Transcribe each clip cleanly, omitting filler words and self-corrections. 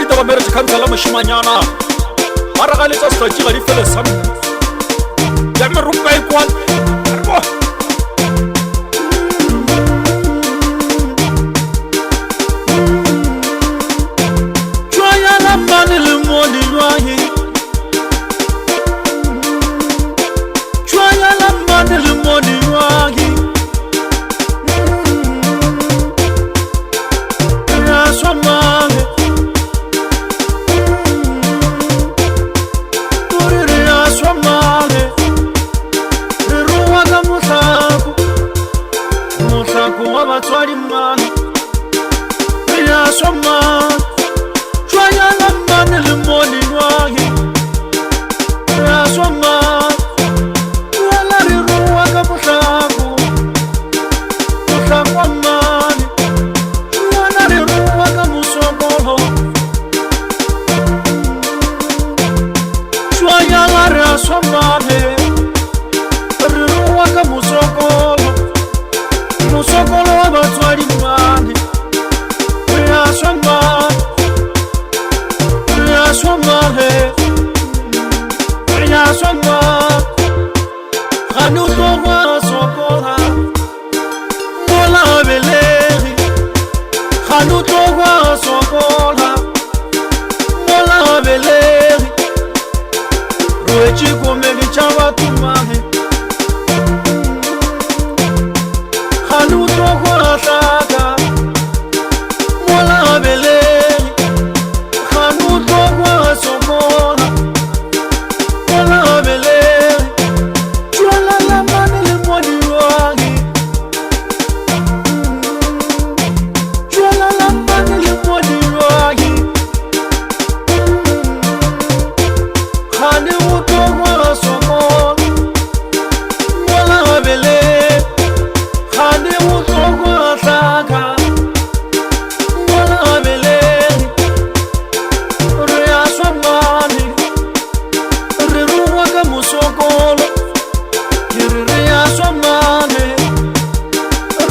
di taba mere tshikhantsha la moshimanyana ba re ga letsa setlatši ga di fele sam ya me rupa e kwa arbo Joya la mane le moni loye Joya la mane le moni loye Ya somane Batswadi mane ya soma Joya la mane le moni loye ya soma wala ri ruwa ka mutlaku mutlaku mane wala ri ruwa ka musokolo Joya la ra soma ri ruwa ka musokolo Musokolo wa batswadi mane ya soma Ganu to wa sokola Mola beleri Ganu to wa sokola Mola beleri Roechi komeli chawa tumane Ganu to wa saka Mola beleri Ganu to wa sokola Mola beleri Joya la mane le moni loye Joya la mane le moni loye Khane uto wa sokola Mola beleri Khane uto wa saka Mola beleri Rea somane Reruwa ka musokolo Rea somane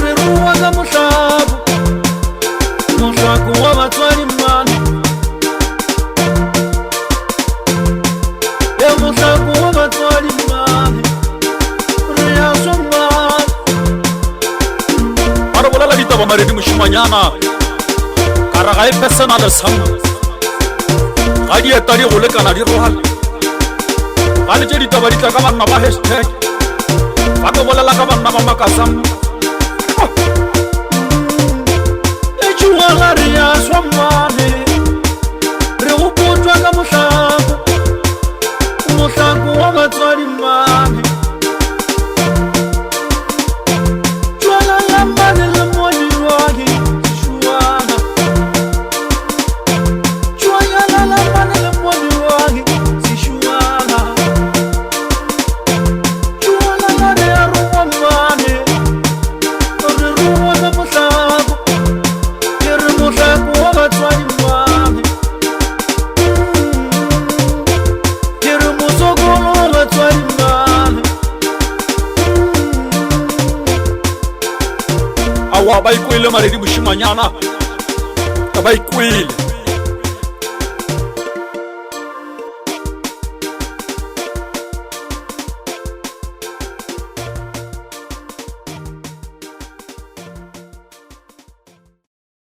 Reruwa ka mutlaku Mutlaku wa batswadi mane Ya mutlaku wa batswadi mane Rea somane ba re bolela ditaba maredi moshimanyana ka re ga e personal sam ga di eta di go lekana di rohale ga le tše ditaba di tla ka banna ba hashtag ba ke bolela ka banna ba makasam Ejuwa la rea somane Re upotswa ka mutlaku Mutlaku wa batswadi mane Joya la mane le moni loye Shuana Joya la mane le moni loye Shuana Joya la rea ruwa mane Re ruwa ka mutlaku Yere mutlaku wa batswadi mane Yere musokolo wa batswadi mane awa ba ikwele maredi moshimanyana ka ba ikwele